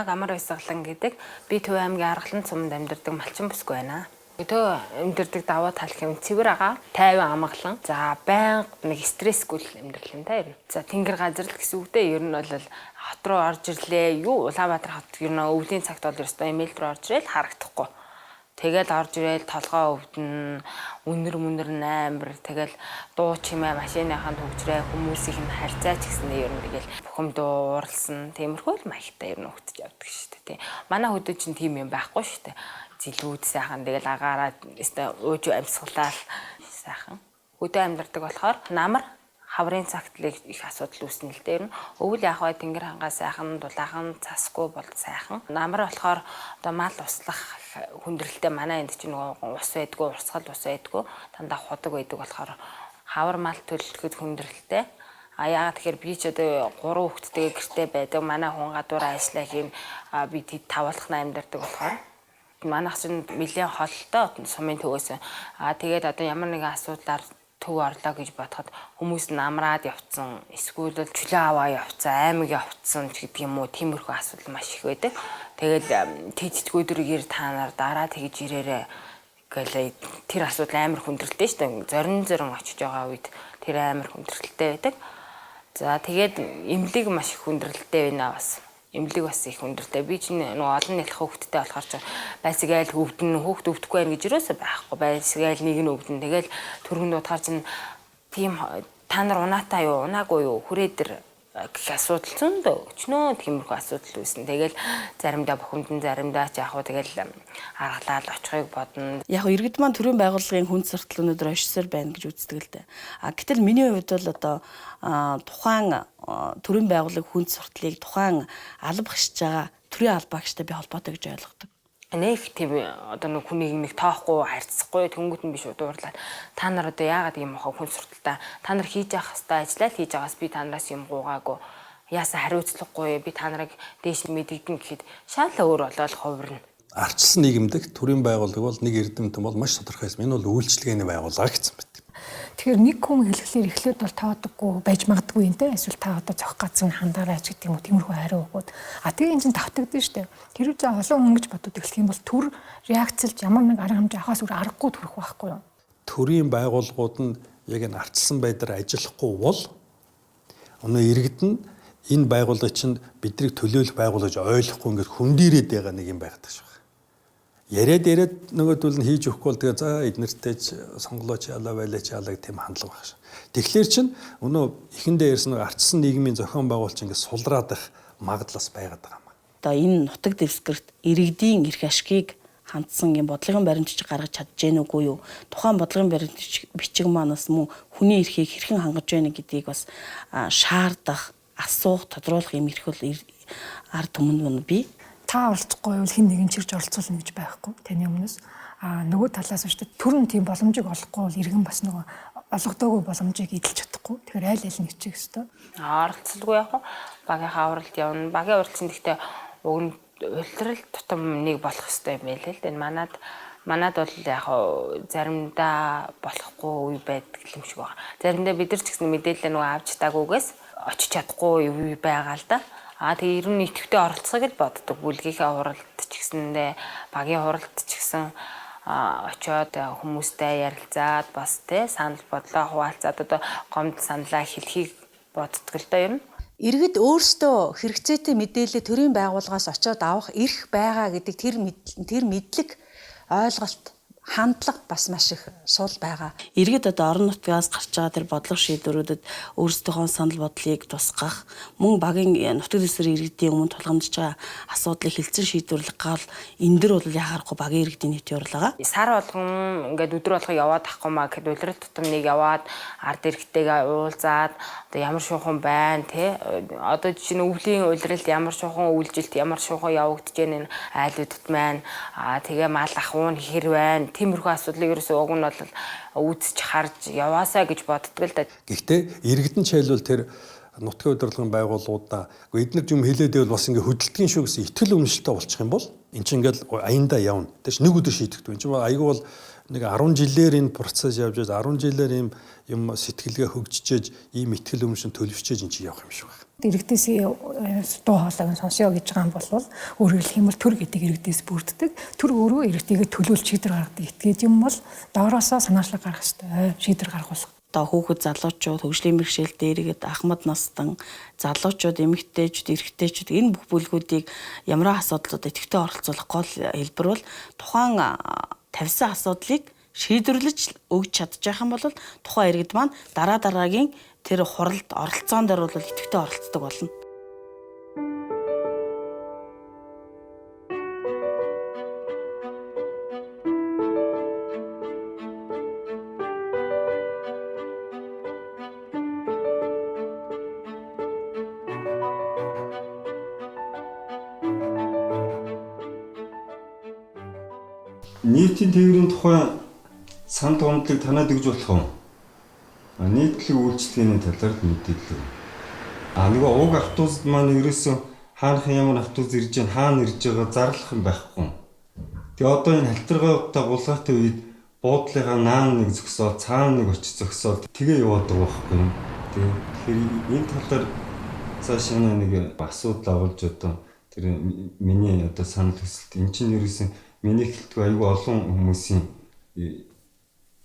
намайг амар баясгалан гэдэг би Төв аймгийн Аргалан цуманд амьдардаг малчин бүсгүй байна. Төв амьдардаг даваа тал хэм цэвэр агаа, тайван амгалан. За байнга нэг стрессгүй амьдрал юм та ер нь. За тэнгэр газар л гэсэн үгтэй ер нь бол хот руу орж ирлээ. Юу Улаанбаатар хот ер нь өвлийн цагт бол ерөөсөө имэйл рүү орж ирэл харагдахгүй. Тэгэл орж ирэл толгоо өвдөн, үнэр амар. Тэгэл дуу чимээ машиныханд хөгжрээ хүмүүсийн харьцаач гэсэн ер нь тэгэл бухимдуу ууралсан. Тиймэрхүү л маягтай ер нь хөгтөж явдаг шүү дээ. Манай хөдөө чинь тийм юм байхгүй шүү дээ. Зилүүд сайхан тэгэл агаараа ууж амьсгалаа сайхан. Хөдөө амьдардаг болохоор намар хаврын цагт л их асуудал үүснэ л дээ. Өвөл яг бай тэнгэр хангаа сайхан, дулаахан, цасгүй бол сайхан. Намар болохоор одоо мал услах хүндрэлтэй манай энд чинь нөгөө ус байдгүй, урсгал ус байдгүй, дандаа худаг байдаг болохоор хавар мал төлөлтөд хүндрэлтэй. Яагаад тэгэхээр би ч одоо 3 хүүхэдтэй гэртээ байдаг. Манай хүн гадуур ажиллаа хийн би тэд тавуулах амьдардаг болохоор манайх чинь нэлээд холтой сумын төвөөс тэгээд одоо ямар нэгэн асуудлаар төв орлоо гэж бодоход хүмүүс намраад явцсан, эсвэл чөлөө аваа явцсан, аймаг явцсан ч гэдэг юм уу, тиймэрхүү асуудал маш их байдаг. Тэгэл тэжтг өдрөөр та нар дараа тэгж ирээрээ гэлээ тэр асуудал амар хүндрэлтэй шүү дээ. Зорин очиж байгаа үед тэр амар хүндрэлтэй байдаг. За тэгээд эмнэлэг маш их хүндрэлтэй байна бас. Эмнэлэг бас их хүндрэлтэй. Би чинь нөгөө олон нийтлэх хүүхдтэй болохоор ч байсгаал хөвдөн хүүхд өвдөхгүй байх гэж юусоо байхгүй. Байсгаал нэг нь өвдөн. Тэгэл төргөнд утгаар чинь тийм та нар унаатаа юу, унаагүй юу, хүрээ дээр гэх асуудал зөндөө өчнөө тиймэрхүү асуудал үүснэ. Тэгэл заримдаа бухимдан, заримдаа ч яг хуу тэгэл аргалаад очихыг бодно. Яг иргэд маань төрийн байгууллагын хүн суртал өнөөдөр оршисоор байна гэж үздэг л дээ. Гэтэл миний хувьд бол одоо тухайн төрийн байгууллагын хүн сурталыг тухайн алба багшж байгаа төрийн алба багштай би холбоотой гэж ойлгодог. Нэг тийм одоо нэг хүнийг нэг тоохгүй харьцахгүй тэнгуут нь биш дуурлаад та нар одоо яагаад юм хаа хүн сурталтаа та нар хийж явах хэвээр ажиллаа хийж байгаас би та нараас юм гуугаагүй яасан хариуцлагагүй би та нарыг дээш мэдэгдэн гэхэд шаалаа өөр болоод хувирна. Арчилсан нийгэмдэх төрийн байгууллага бол нэг эрдэмтэн бол маш тодорхой юм. Энэ бол үйлчлэгээний байгууллага гэсэн мэт. Тэгэхээр нэг хүн хэлэхлээр эхлээд бол таадаггүй байж магадгүй юм те. Эсвэл та одоо зөх газрын хандаараач гэдэг юм уу тиймэрхүү хариу өгөөд. Тэгээ энэ чинь давтагдсан шүү дээ. Тэр үгүй олон хүн гэж бодоод эхлэх юм бол төр реакцэлж ямар нэг арга хэмжээ авахаас өөр аргагүй төрөх байхгүй юу? Төрийн байгууллагууд нь яг энэ арчилсан байдлаар ажиллахгүй бол өнөө иргэд нь энэ байгууллага чинь биднийг төлөөлөх байгууллага гэж ойлгохгүй ингээд хүндийрээд байгаа нэг юм байгаад байгаа шүү. Яриад нөгөөдөл нь хийж өгөхгүй бол тэгээ за эднэртэй сонголооч ялаа байлаач ялаа гэм хандлага багш. Тэгэхээр чин өнөө эхэндээ ярьсан арчсан нийгмийн зохион байгуулалт чинь ингээд сулраад их магадлал байгаад байгаа юм. Одоо энэ нутаг дэвсгэрт иргэдийн эрх ашгийг хандсан юм бодлогын баримтчиг гаргаж чадж гэнэ үгүй юу? Тухайн бодлогын баримтчиг бичиг маань бас мөн хүний эрхийг хэрхэн хангаж байна гэдгийг бас шаардах, асуух, тодруулах юм эрх бол ард түмэнд мөн бий. Та оролцохгүй бол хэн нэгэн чирж оролцуулна гэж байхгүй таны өмнөөс нөгөө талаас нь төрн тийм боломжийг олохгүй бол иргэн бас нөгөө олгодоогүй боломжийг эдэлж чадахгүй. Тэгэхээр айл нь хичээх ёстой. Оролцолгүй яг багийнхаа уралд явна. Багийн уралцсан гэхдээ уг нь улирал тутам нэг болох ёстой юм байл л. Манад бол яг заримдаа болохгүй үе байдаг юм шиг байна. Заримдаа бид нар ч гэсэн мэдээлэл нөгөө авч таагүйгээс очиж чадахгүй үе байгаа л да. Тэгээ ер нь идэвхтэй оролцохыг л боддог. Бүлгийнхээ хуралд ч гэсэндээ багийн хуралд ч гэсэн очиод хүмүүстэй ярилцаад бас санал бодлоо хуваалцаад одоо гомд саналаа хэлхийг боддог л да ер нь. Иргэд өөрсдөө хэрэгцээтэй мэдээлэл төрийн байгууллагаас очиод авах эрх байгаа гэдэг тэр мэдлэг ойлголт хандлага бас маш их сул байгаа. Иргэд одоо орон нутгаас гарч байгаа тэр бодлого шийдвэрүүдэд өөрсдийнхөө санал бодлыг тусгах, мөн багийн нутаг дэвсгэрийн иргэдийн өмнө тулгамдж байгаа асуудлыг хэлцэн шийдвэрлэх гал энэ дөр бол яхаарахгүй багийн иргэдийн нийт явуулгаа. Сар болгон ингээд өдөр болгоо яваад ахгүй маа гэхэд улирал тутам нэг яваад ард иргэдтэйгээ уулзаад одоо ямар шуухан байна те одоо жишээ нь өвлийн улиралд ямар шуухан үйлжилт ямар шуухан явагдаж байна айлуудад маань тэгээ мал ахуун хэр байна тиймэрхүү асуудлыг ерөөсөө уг нь бол үзэж харж яваасаа гэж боддог л да. Гэхдээ иргэдэн чайлвал тэр нутгийн удирдлагын байгууллагуудаа эдгээр юм хэлээд байвал бас ингээ хөдөлтгийн шүү гэсэн итгэл үнэмшилтэй болчих юм бол эн чинь ингээл аяндаа явна. Тэш нэг өдөр шийдэгдв. Эн чинь айгүй бол нэг 10 жилээр энэ процесс явж байгаа 10 жилээр юм сэтгэлгээ хөгжиж ийм ихтгэл өмшин төлөвчөж энэ чи явах юм шиг байна. Иргэдээс дуу хоолойг сонсё гэж байгаа юм бол өөрөөр хэлэх юм бол төр гэдэг иргэдээс бүрддэг. Төр өөрөө иргэдийгээ төлөөлж шийдвэр гаргадаг итгэж юм бол доороосоо санаачлаг гаргах хэрэгтэй. Шийдвэр гаргах. Одоо хүүхэд залуучууд хөгжлийн бэрхшээлтэй иргэд ахмад настан залуучууд эмэгтэйчүүд эрэгтэйчүүд энэ бүх бүлгүүдийг ямар асуудлууд идэвхтэй оролцуулах гол хэлбэр бол тухайн тавьсан асуудлыг шийдвэрлэж өгч чадчих юм бол тухайн иргэд маань дараагийн тэр хуралд оролцоон дээр бол идэвхтэй оролцдог болно. Нийтийн тээврийн тухай санал гомдлыг танаад өгж болох уу? Нийтлэг үйлчлэгээний талаар мэдээлэл. Нөгөө уг автобусд маань ерөөсөө хаанхан ямар автобус ирж байгаа хаана ирж байгаа зарлах юм байхгүй. Тэгээ одоо энэ халтргаатаа булгаатай үед буудлынхаа наан нэг зөксөө цаана нэг очиж зөксөө тэгээ яваад байгаа байхгүй юм. Тэгэхээр энэ талаар цаашаа нэг асуудал агуулж одоо тэр миний одоо санал хүсэлт эн чинь ерөөсөн миний хэлтгүй аюу олон хүмүүсийн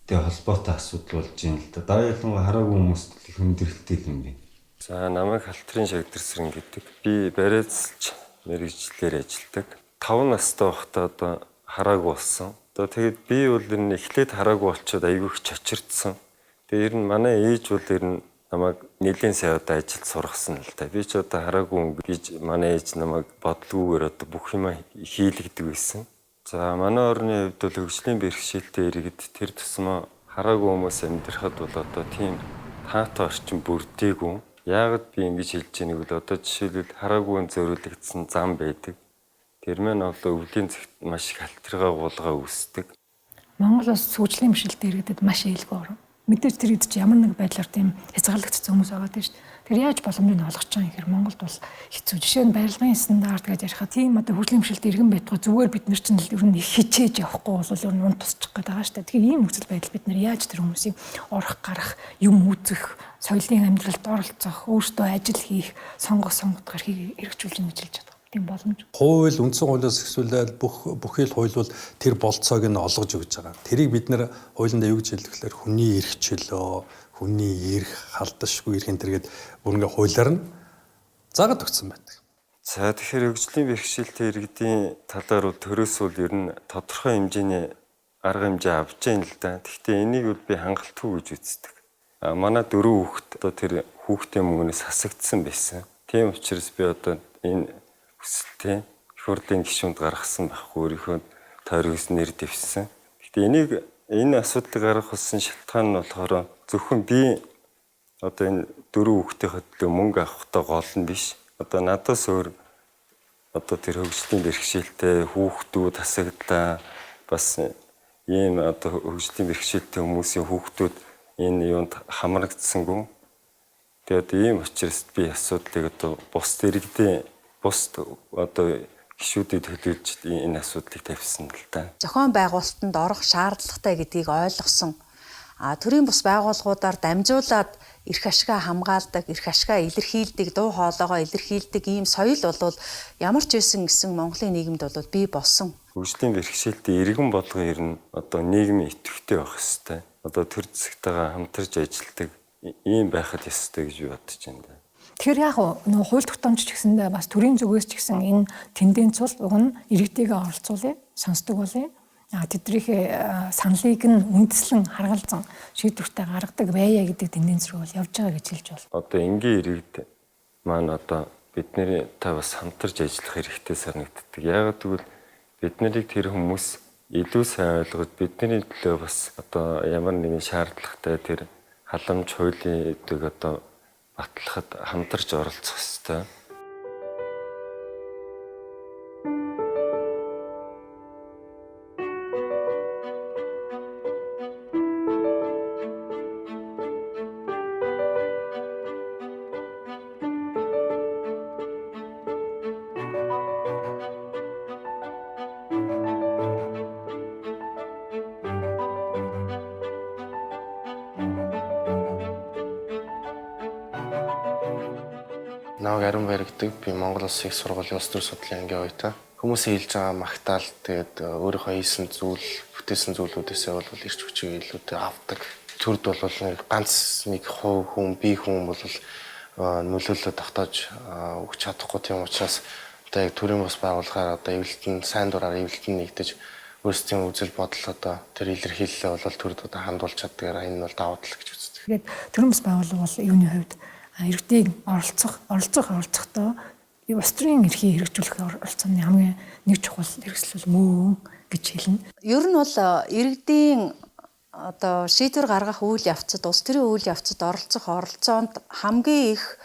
тэг холбоотой асуудал болж байна л да. Даяалан хараагүй хүмүүст их хүндрэлтэй юм бэ. За намайг Халтрын Шагдэрсэрэн гэдэг. Би барайцлж мэрэгчлэр ажилладаг. 5 настай байхдаа одоо хараагүй болсон. Одоо тэгээд би бол энэ эхлээд хараагүй болчиход аюу их чочирдсан. Тэгээд ер нь манай ээж бол ер нь намайг нэлийн сайн одоо ажилд сургасан л да. Би ч одоо хараагүй гэж манай ээж намайг бодлогоогоор одоо бүх юм хийлэгдэг байсан. За манай орны хувьд бол хөгжлийн бэрхшээлтэй иргэд тэр тусмаа хараагүй хүмүүс амьдрахад бол одоо тийм таатай орчин бүрдээгүй. Яагаад би ингэж хэлж байгааг бол одоо жишээлбэл хараагүй зориулагдсан зам байдаг. Тэр маань одоо өвлийн цагт маш их халтргаа гулгаа үүсдэг. Монгол улс хөгжлийн бэрхшээлтэй иргэдэд маш ээлгүй орно. Мэдээж тэр хэд ч ямар нэг байдлаар тийм хязгаарлагдсан хүмүүс байгаа тийм шүү дээ. Тэр яаж боломжийг олгож байгаа юм хэрэг Монголд бол хэцүү. Жишээ нь барилгын стандарт гэж ярихад тийм одоо хөгжлийн бэрхшээлтэй иргэн байтугай зүгээр бид нар чинь ер нь хичээж явахгүй бол ер нь унт тусчих гээд байгаа шүү дээ. Тэгэхээр ийм нөхцөл байдал бид нар яаж тэр хүмүүсийг орох гарах, юм үзэх, соёлын амьдралд оролцох, өөртөө ажил хийх, сонгох гарахыг хэрэгжүүлж ингэж хэлж байгаа. Тийм боломж. Хууль үндсэн хуулиас эхлүүлээд бүхэл хууль бол тэр болцоог нь олгож өгч байгаа. Тэрийг бид нэр хуулинд юу гэж хэлдэг вэ? Хүний эрх чөлөө, хүний эрх, халдашгүй эрх энэ төргээд бүр ингээ хуулиар нь заагаад өгсөн байдаг. За тэгэхээр хөгжлийн бэрхшээлтэй иргэдийн талаар бол төрөөс бол ер нь тодорхой хэмжээний арга хэмжээ авч байгаа юм л да. Гэхдээ энийг бол би хангалтгүй гэж үздэг. Манай 4 хүүхэд одоо тэр хүүхдийн мөнгнөөс хасагдсан байсан. Тийм учраас би одоо энэ хүсэлтээ их хурлын гишүүнд гаргасан байхгүй өөрийнхөө тойрогс нэр дэвшсэн. Гэхдээ энэ асуудлыг гаргах болсон шалтгаан нь болохоор зөвхөн би одоо энэ 4 хүүхдийн төлөө мөнгө авахтаа гол нь биш. Одоо надаас өөр одоо тэр хөгжлийн бэрхшээлтэй хүүхдүүд хасагдлаа бас ийм одоо хөгжлийн бэрхшээлтэй хүмүүсийн хүүхдүүд энэ юунд хамрагдсангүй. Тэгээд ийм учраас би асуудлыг одоо бус иргэдийн бус одоо гишүүдэд төлөвлөж энэ асуудлыг тавьсан л да. Зохион байгуулалтанд орох шаардлагатай гэдгийг ойлгосон. Төрийн бус байгууллагуудаар дамжуулаад эрх ашгаа хамгаалдаг, эрх ашгаа илэрхийлдэг, дуу хоолойгоо илэрхийлдэг ийм соёл бол ямар ч байсан гэсэн Монголын нийгэмд бол бий болсон. Хөгжлийн бэрхшээлтэй иргэн болгон ер нь одоо нийгмийн идэвхтэй байх хэвээр. Одоо төр засагтайгаа хамтарч ажилладаг ийм байхад ёстой гэж бодож байна. Тэгэхээр яг нөгөө хууль тогтоомч ч гэсэндээ бас төрийн зүгээс ч гэсэн энэ тенденц бол уг нь иргэдийгээ оролцуулъя, сонсдог болъё. Тэднийхээ саналыг нь үндэслэн харгалзан шийдвэртэй гаргадаг байя гэдэг тенденц рүү бол явж байгаа гэж хэлж байна. Одоо энгийн иргэд маань одоо бидний та бас хамтарч ажиллах хэрэгтэй санагддаг. Яагаад гэвэл бид нарыг тэр хүмүүс илүү сайн ойлгож бидний төлөө бас одоо ямар нэгэн шаардлагатай тэр халамж хуулийн эдийг одоо батлахад хамтарч оролцох ёстой. Намайг Ариун Баяр гэдэг. Би Монгол Улсын их сургуулийн улс төр судлалын ангийн оюутан. Хүмүүсийн хэлж байгаа магтаал тэгээд өөрийнхөө хийсэн зүйл, бүтээсэн зүйлүүдээсээ бол ирч хүчийг илүүтэй авдаг. Төрд бол ганц нэг хувь хүн, бие хүн бол нөлөөлөлөө тогтоож өгч чадахгүй тийм учраас одоо яг төрийн бас байгуулахаар одоо эвлэлтэн сайн дураар эвлэлтэн нэгдэж өөрсдийн үзэл бодол одоо тэр илэрхийлэлээ бол төрд одоо хандуулж чаддгаар энэ бол даваа тал гэж үздэг. Тэгээд төрийн бас байгууллага бол юуны хувьд иргэдийг оролцохдоо улс төрийн эрхийг хэрэгжүүлэх оролцооны хамгийн нэг чухал хэрэгсэл мөн гэж хэлнэ. Ер нь бол иргэдийн одоо шийдвэр гаргах үйл явцад, улс төрийн үйл явцад оролцох оролцоонд хамгийн их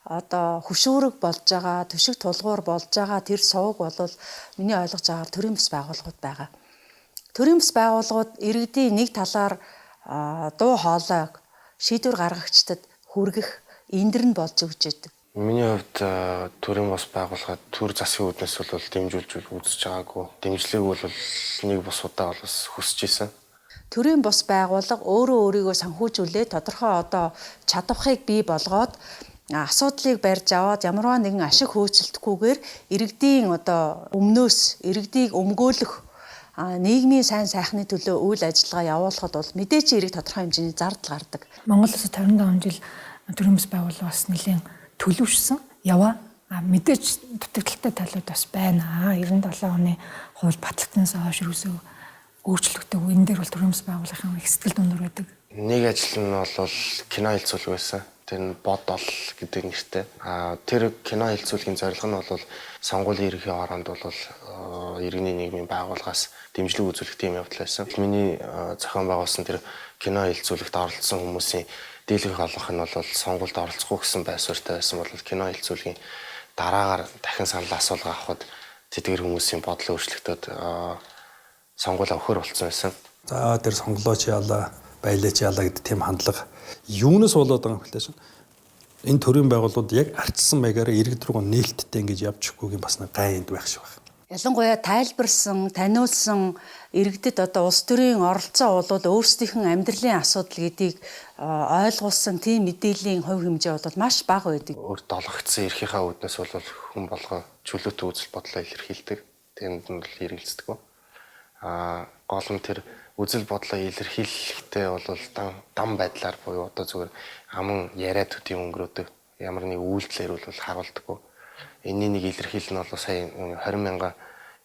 одоо хөшөөрөг болж байгаа, төшиг тулгуур болж байгаа тэр сувг бол миний ойлгож байгаагаар төрийн бас байгууллагууд байгаа. Төрийн бас байгууллагууд иргэдийн нэг талаар дуу хоолойг шийдвэр гаргагчдад хүргэх эндэр нь болж өгч байдаг. Миний хувьд төрийн бас байгуулахад төр засгийн үүднээс бол дэмжүүлж үзэж байгаагүй. Дэмжлэг бол нэг бус удаа бол хүсэж исэн. Төрийн бус байгууллага өөрөө өөрийгөө санхүүжүүлээд тодорхой одоо чадварыг бий болгоод асуудлыг барьж аваад ямарваа нэгэн ашиг хөөцөлдөхгүйгээр иргэдийн одоо өмнөөс иргэдийг өмгөөлөх нийгмийн сайн сайхны төлөө үйл ажиллагаа явуулахад бол мэдээч ирэг тодорхой хэмжээний зардал гардаг. Монгол улсад 25 жил төрийн бас байгууллага бас нэлээд төлөвшсөн яваа. Мэдээж дутагдaltaй талууд бас байна. 97 оны хууль батлагдсанаас хойш юусоо өөрчлөгдөв. Энэ дээр бол төрийн бас байгууллагын их сэтгэл дундуур байдаг. Нэг ажил нь бол кино хэлцүүлэг байсан. Тэр нь бодол гэдэг нэртэй. Тэр кино хэлцүүлгийн зорилго нь бол сонгуулийн ерөнхий оронд бол иргэний нийгмийн байгууллагаас дэмжлэг үзүүлэх тийм явдал байсан. Миний зохион байгуулсан тэр кино хэлцүүлэгт оролцсон хүмүүсийн дийлэнх олонх нь бол сонгуульд оролцохгүй гэсэн байсвартай байсан бол кино хэлцүүлгийн дараагаар дахин санал асуулга авахд тэдгээр хүмүүсийн бодлоо өөрчлөгдөд сонгууль өгөхөр болсон байсан. За тэр сонголооч яалаа, байлаач яалаа гэдэг тийм хандлага юунаас болоод байгаа юм хэлээ чинь. Энэ төрийн байгууллагууд яг арчсан маягаар иргэд рүү нээлттэй ингэж явж өгөхгүйг бас нэг гайд байх шиг байна. Ялангуяа тайлбарсан, таниулсан иргэдэд одоо улс төрийн оролцоо бол өөрсдийнхэн амьдралын асуудал гэдгийг ойлгуулсан тийм мэдээллийн хувь хэмжээ бол маш бага байдаг. Өөрт олгогдсон эрхийнхаа үүднээс бол хүн болгон чөлөөтэй үзэл бодлоо илэрхийлдэг. Тэнд нь бол хэрэгэлцдэг. Гол нь тэр үзэл бодлоо илэрхийлэхдээ бол дам байдлаар буюу одоо зүгээр аман яриад төдийн өнгөрөөдөг ямар нэг үйлдэлээр бол харуулдаг. Энэний нэг илэрхийлэл нь бол сая 20 мянга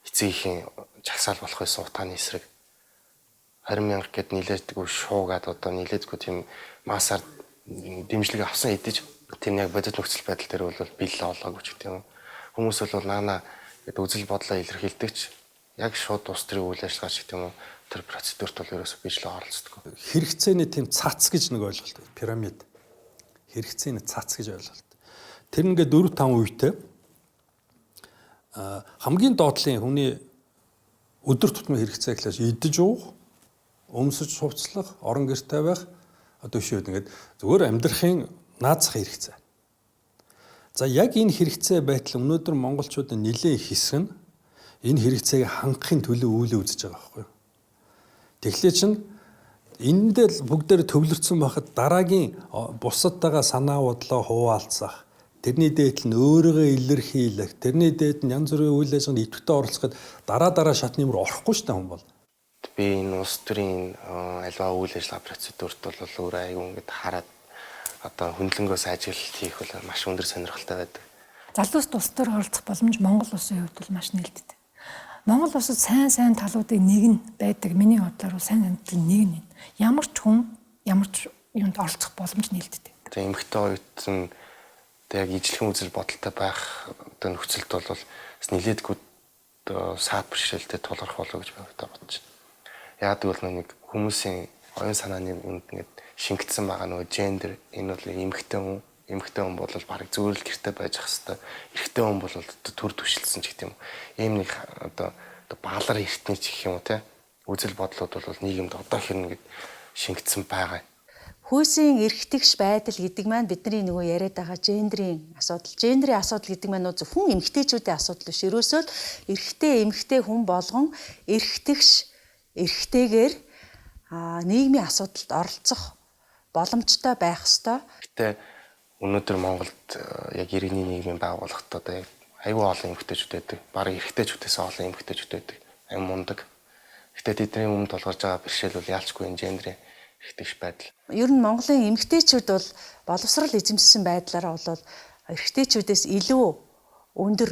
эцгийн жагсаал болох байсан утгааны эсрэг 20 мянга гэд нилээдгүй шуугаад одоо нилээдгүй тийм маасаар дэмжлэг авсан хэдиж тийм яг бодит нөхцөл байдал дээр бол бил олоогүй ч гэдэг юм. Хүмүүс бол наана гэд үзэл бодлоо илэрхийлдэгч яг шууд улс төрийн үйл ажиллагаа ч гэдэг юм. Тэр процедурт бол ерөөсөө бичлээ оролцдог. Хэрэгцээний тийм цац гэж нэг ойлголт байна. Пирамид. Хэрэгцээний цац гэж ойлголт. Тэр ингээд 4-5 үетэй хамгийн доотлын хүний өдөр тутмын хэрэгцээ гэхлээр идэж уух, өмсөж хувцлах, орон гэртэй байх одоо шийд ингээд зүгээр амьдрахын наазах хэрэгцээ. За яг энэ хэрэгцээ байтал өнөөдөр монголчуудын нэлээд их хэсэг нь энэ хэрэгцээг хангахын төлөө үйлээ үзэж байгаа байхгүй юу? Тэгэхээр чинь эндээ л бүгдээр төвлөрсөн байхад дараагийн бусадтайгаа санаа бодлоо хуваалцах, тэрний дээд нь өөрийгөө илэрхийлэх, тэрний дээд нь янз бүрийн үйл ажиллагаанд идэвхтэй оролцоход дараа шатны мөр орохгүй шүү дээ хүн бол. Би энэ улс төрийн альва үйл ажиллагаа процедурт бол өөрөө аюу ингээд хараад одоо хөндлөнгөөс ажилт хийх бол маш өндөр сонирхолтой байдаг. Залуус улс төр оролцох боломж Монгол улсын хувьд бол маш нээлттэй. Монгол улсад сайн талуудыг нэг нь байдаг. Миний бодлоор бол сайн талын нэг нь. Ямар ч хүн ямар ч юунд оролцох боломж нээлттэй. Тэгээ эмэгтэй оюут нь яг ижлэхэн үзэл бодолтой байх одоо нөхцөлд бол нилээдгүй саад бэрхшээлтэй тулгарх болов гэж бодож байна. Яг тэгвэл нэг хүмүүсийн оюун санааны үнд ингээд шингэсэн байгаа нөгөө гендер энэ бол эмэгтэй хүн бол бараг зүгээр л гэртээ байж ах хэвээр эрэгтэй хүн бол төр түшилсэн ч гэдэг юм. Ийм нэг одоо баалар эртний ч гэх юм уу те үзэл бодлууд бол нийгэмд одоо хэрнэ гэд шингэсэн байгаа. Хүйсийн эрхтгш байдал гэдэг маань бидний нөгөө яриад байгаа гендерийн асуудал. Гендерийн асуудал гэдэг маань зөвхөн эмэгтэйчүүдийн асуудал биш. Ерөөсөө л эмэгтэй хүн болгон эрхтэйгээр нийгмийн асуудалд оролцох боломжтой байх ёстой. Гэтэ өнөөдөр Монголд яг иргэний нийгмийн байгууллагт одоо яг аюул олон эмэгтэйчүүд байдаг. Бараг эрэгтэйчүүдээс олон эмэгтэйчүүд байдаг. Ам мундаг. Гэтэ тэдний өмнө тулгарч байгаа бэрхшээл бол яалчгүй энэ гендрийн эрхтгш байдал. Ер нь Монголын эмэгтэйчүүд бол боловсрол эзэмшсэн байдлаараа бол эрэгтэйчүүдээс илүү өндөр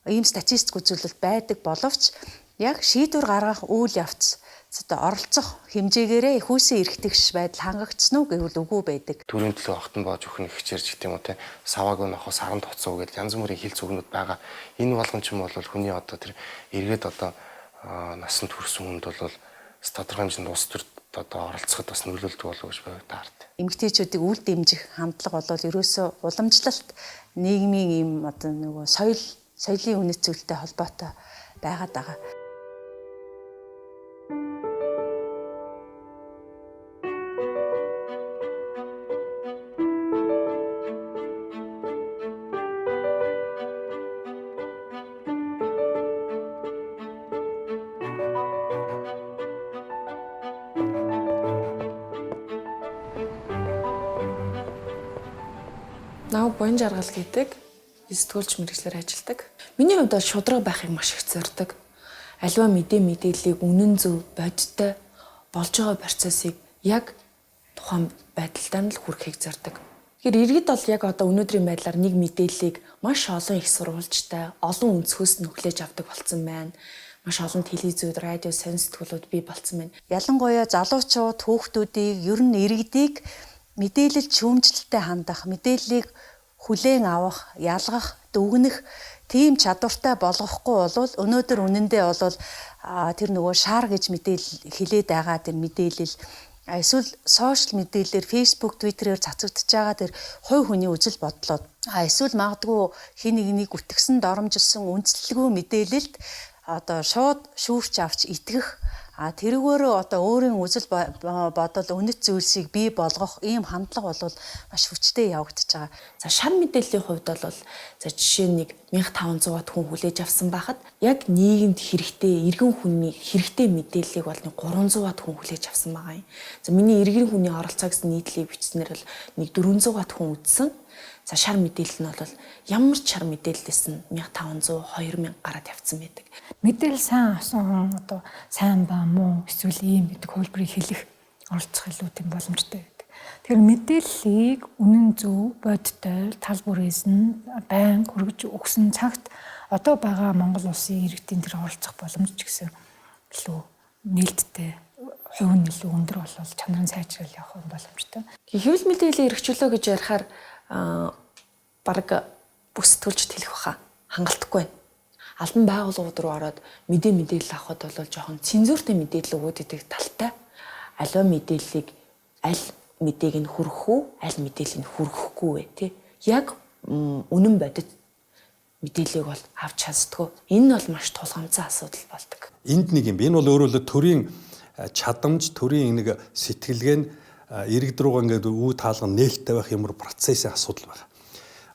ийм статистик үзүүлэлт байдаг боловч яг шийдвэр гаргах үйл явц оролцох хэмжээгээрээ хүйсийн эрхтгш байдал хангагдсан уу гэвэл үгүй байдаг. Төрийн төлөө огтон боож өгөх нэг хичээрч гэдэг юм уу те. Савааг нохоо саран тоцоо гэдэг янз бүрийн хил зүгнүүд байгаа. Энэ болгон ч юм бол хүний одоо тэр эргээд одоо насанд хүрсэн хүнд бол тодорхой хэмжээнд улс төрд одоо оролцоход бас нөлөөлдөг болов гэж байна таард. Эмэгтэйчүүдийг үл дэмжих хандлага бол ерөөсөө уламжлалт нийгмийн ийм одоо нөгөө соёлын үнэт зүйлтэй холбоотой байгаад байгаа. Нав буян жаргал гэдэг сэтгүүлч мэргэжлэр ажилладаг. Миний хувьд бол шударга байхыг маш их зорддог. Аливаа мэдээллийг үнэн зөв бодиттой болж байгаа процессыг яг тухайн байдалтай нь л хүргэхийг зорддог. Тэгэхээр иргэд бол яг одоо өнөөдрийн байдлаар нэг мэдээллийг маш олон их сурвалжтай, олон өнцгөөс нь хүлээж авдаг болсон байна. Маш олон телевизүүд, радио, сонин сэтгүүлүүд бий болсон байна. Ялангуяа залуучууд, хүүхдүүдийг ер нь иргэдийг мэдээлэл шүүмжлэлтэй хандах, мэдээллийг хүлээн авах, ялгах, дүгнэх тийм чадвартай болгохгүй бол өнөөдөр үнэндээ бол тэр нөгөө шар гэж мэдээлэл хилээд байгаа тэр мэдээлэл эсвэл сошиал мэдээлэлээр Facebook, Twitter-ээр цацагдж байгаа тэр хувь хүний үзэл бодлоод эсвэл магадгүй хин нэгнийг үтгсэн, доромжилсон үндэслэлгүй мэдээлэлд одоо шууд шүүрч авч итгэх тэрүүгээрээ одоо өөрийн үзэл бодол үнэт зүйлсийг бий болгох ийм хандлага бол маш хүчтэй явагдаж байгаа. За шар мэдээллийн хувьд бол за жишээ нь 1500-аад хүн хүлээж авсан байхад яг нийгэмд хэрэгтэй иргэн хүний хэрэгтэй мэдээллийг бол 300-аад хүн хүлээж авсан байгаа юм. За миний иргэн хүний оролцоо гэсэн нийтлэлийг бичснээр бол 400-аад хүн үзсэн. За шар мэдээлэл нь бол ямар ч шар мэдээллээс нь 1500 2000 гараад явцсан байдаг. Мэдээлэл сайн авсан хүн одоо сайн ба муу эсвэл ийм гэдэг хөлбөрийг хэлэх оролцох илүү тийм боломжтой байдаг. Тэгэхээр мэдээллийг үнэн зөв бодиттой тал бүрээс нь байн хүргэж өгсөн цагт одоо байгаа Монгол улсын иргэдийн тэр оролцох боломж ч гэсэн илүү нээлттэй хувь нь илүү өндөр болол чанарын сайжрал явах боломжтой. Хэвлэл мэдээллийн эрхчлөө гэж ярихаар бараг бүс төлж хэлэх баха хангалтгүй байна. Албан байгууллагууд руу ороод мэдээлэл авахд бол жоохон цензуртэй мэдээлэл өгöd идэх талтай. Аливаа мэдээллийг аль мэдээг нь хүргэх үү, аль мэдээллийг нь хүргэхгүй вэ, тий? Яг үнэн бодит мэдээллийг бол авч чаддгүй. Энэ нь бол маш тулгамдсан асуудал болдог. Энд нэг юм. Энэ бол өөрөөр төрийн чадамж, төрийн нэг сэтгэлгээ нь иргэд рүүгээ ингээд үе таалган нээлттэй байх юмр процессын асуудал байна.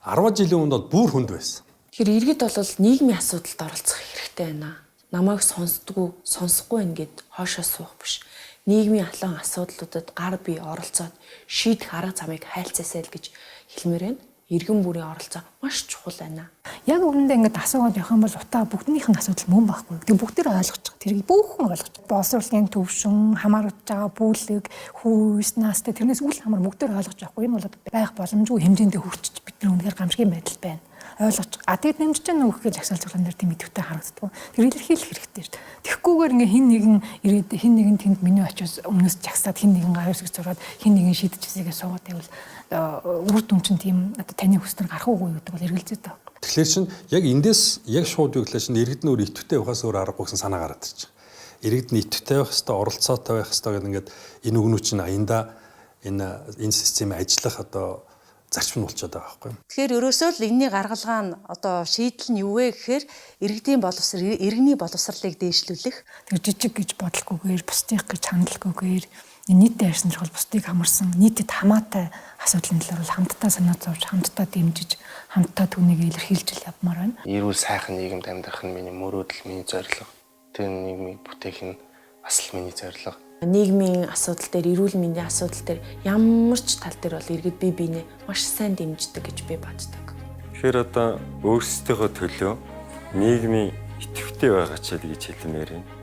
10 жилийн өмнө бол бүр хүнд байсан. Тэгэхээр иргэд бол нийгмийн асуудалд оролцох хэрэгтэй байна. Намайг сонсохгүй ингээд хоошоо суух биш. Нийгмийн алан асуудлуудад гар бие оролцоод шийдэх арга замыг хайлцаасай л гэж хэлмээр байна. Иргэн бүрийн оролцоо маш чухал байна. Яг үүндээ ингээд асуугаад явах юм бол утаа бүгднийх нь асуудал мөн байхгүй. Тэг бүгд тэр ойлгож байгаа. Тэрийг бүхэн ойлгож байгаа. Боловсролын төвшин, хамаарч байгаа бүлэг, хүйс, наастай тэрнээс үл хамаар бүгд тэр ойлгож байхгүй. Энэ бол байх боломжгүй хэмжээндээ хүрчиж бид нар үнэхээр гамшигын байдал байна. Ойлгож. Тэгэд нэмж чинь нөхөх гэж агшаал цуглаан дээр тийм идэвхтэй харагддаг. Тэр илэрхийлэх хэрэгтэй шүү дээ. Тэгэхгүйгээр ингээ хин нэгэн ирээд хин нэгэн тэнд миний очиос өмнөөс жагсаад хин нэгэн гар үсгэж зураад хин нэгэн шийдчихсэгээ суугаад байвал үр дүн чинь тийм одоо таны хүснэр гарах уугүй гэдэг бол эргэлзээд байгаа. Тэгэхээр чинь яг эндээс яг шууд юглаа чинь иргэд нь өөр итвэтэй байхаас өөр аргагүй гэсэн санаа гараад ирж байгаа. Иргэд нь итвэтэй байх хэвээр оролцоотой байх хэвээр гэдэг ингээд энэ үгнүүд чинь аяндаа энэ системийн ажиллах одоо зарчим нь болчиход байгаа байхгүй юу. Тэгэхээр ерөөсөө л энэний гаргалгаа нь одоо шийдэл нь юу вэ гэхээр иргэний боловсролыг дээшлүүлэх. Тэр жижиг гэж бодлохгүйгээр, бусдыг гэж хандлаггүйгээр нийтэд ярьсан чухал бусдыг хамарсан, нийтэд хамаатай асуудлын талаар бол хамтдаа санаа зовж, хамтдаа дэмжиж, хамтдаа түүнийг илэрхийлж явмаар байна. Эрүүл сайхан нийгэмд амьдрах нь миний мөрөөдөл, миний зорилго. Тэр нийгмийг бүтээх нь бас л миний зорилго. Нийгмийн асуудал дээр, эрүүл мэндийн асуудал дээр ямар ч тал дээр бол иргэд бие биенээ маш сайн дэмждэг гэж би боддог. Тэгэхээр одоо өөрсдийнхөө төлөө нийгмийн идэвхтэй байгаа ч гэж хэлмээр байна.